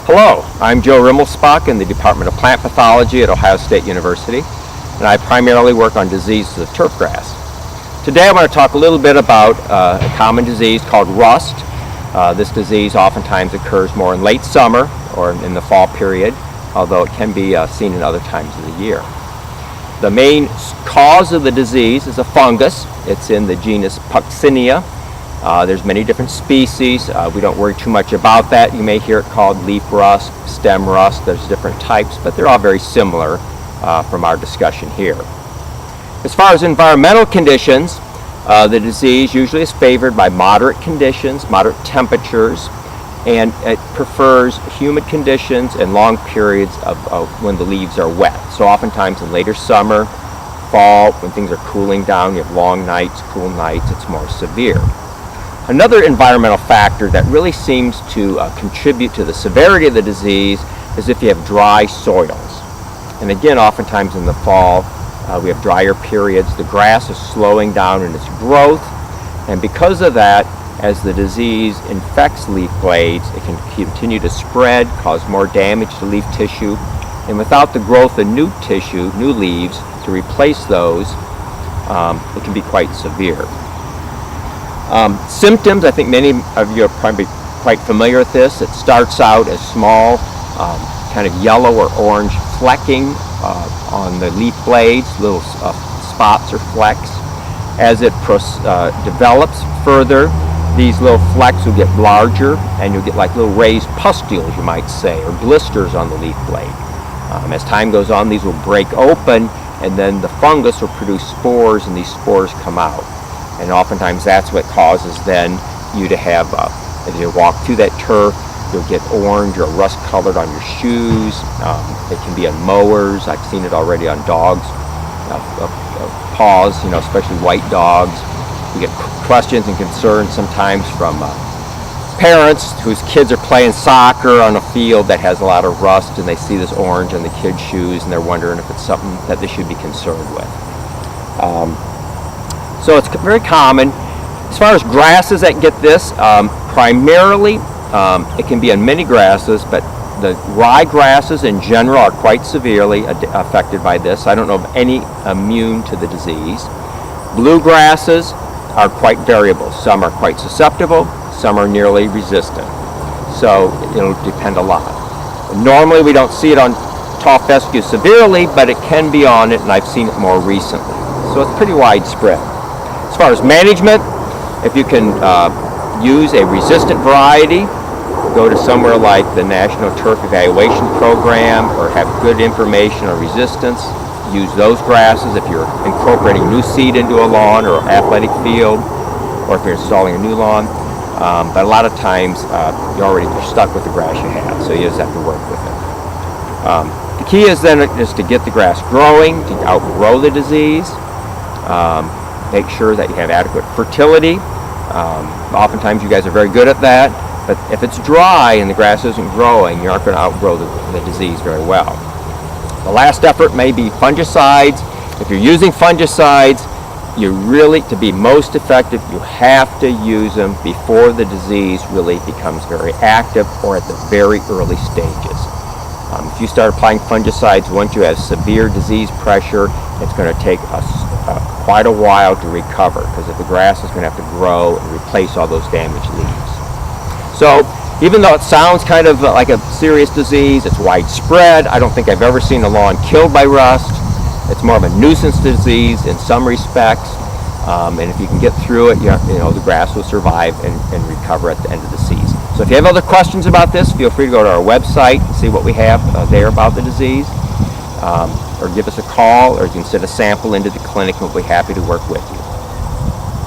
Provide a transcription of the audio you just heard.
Hello, I'm Joe Rimmelsbach in the Department of Plant Pathology at Ohio State University, and I primarily work on diseases of turfgrass. Today I want to talk a little bit about a common disease called rust. This disease oftentimes occurs more in late summer or in the fall period, although it can be seen in other times of the year. The main cause of the disease is a fungus. It's in the genus Puccinia. There's many different species. We don't worry too much about that. You may hear it called leaf rust, stem rust. There's different types, but they're all very similar from our discussion here. As far as environmental conditions, the disease usually is favored by moderate conditions, moderate temperatures, and it prefers humid conditions and long periods of when the leaves are wet. So oftentimes in later summer, fall, when things are cooling down, you have long nights, cool nights, it's more severe. Another environmental factor that really seems to contribute to the severity of the disease is if you have dry soils. And again, oftentimes in the fall, we have drier periods. The grass is slowing down in its growth, and because of that, as the disease infects leaf blades, it can continue to spread, cause more damage to leaf tissue, and without the growth of new tissue, new leaves, to replace those, it can be quite severe. Symptoms, I think many of you are probably quite familiar with this. It starts out as small, kind of yellow or orange flecking on the leaf blades, little spots or flecks. As it develops further, these little flecks will get larger, and you'll get like little raised pustules, you might say, or blisters on the leaf blade. As time goes on, these will break open, and then the fungus will produce spores, and these spores come out. And oftentimes that's what causes then you to have, as you walk through that turf, you'll get orange or rust colored on your shoes. It can be on mowers. I've seen it already on dogs' paws, especially white dogs. We get questions and concerns sometimes from parents whose kids are playing soccer on a field that has a lot of rust, and they see this orange on the kids' shoes, and they're wondering if it's something that they should be concerned with. So it's very common. As far as grasses that get this, primarily it can be on many grasses, but the rye grasses in general are quite severely affected by this. I don't know of any immune to the disease. Bluegrasses are quite variable. Some are quite susceptible, some are nearly resistant. So it'll depend a lot. Normally we don't see it on tall fescue severely, but it can be on it, and I've seen it more recently. So it's pretty widespread. As far as management, if you can use a resistant variety, go to somewhere like the National Turf Evaluation Program or have good information on resistance, use those grasses if you're incorporating new seed into a lawn or athletic field, or if you're installing a new lawn. But a lot of times you're stuck with the grass you have, so you just have to work with it. The key is then just to get the grass growing, to outgrow the disease. Make sure that you have adequate fertility. Oftentimes you guys are very good at that, but if it's dry and the grass isn't growing, you aren't going to outgrow the disease very well. The last effort may be fungicides. If you're using fungicides, to be most effective, you have to use them before the disease really becomes very active or at the very early stages. If you start applying fungicides once you have severe disease pressure, it's going to take quite a while to recover, because the grass is going to have to grow and replace all those damaged leaves. So even though it sounds kind of like a serious disease, it's widespread. I don't think I've ever seen a lawn killed by rust. It's more of a nuisance disease in some respects, and if you can get through it, the grass will survive and recover at the end of the season. So if you have other questions about this, feel free to go to our website and see what we have there about the disease, or give us a call, or you can send a sample into the clinic, and we'll be happy to work with you.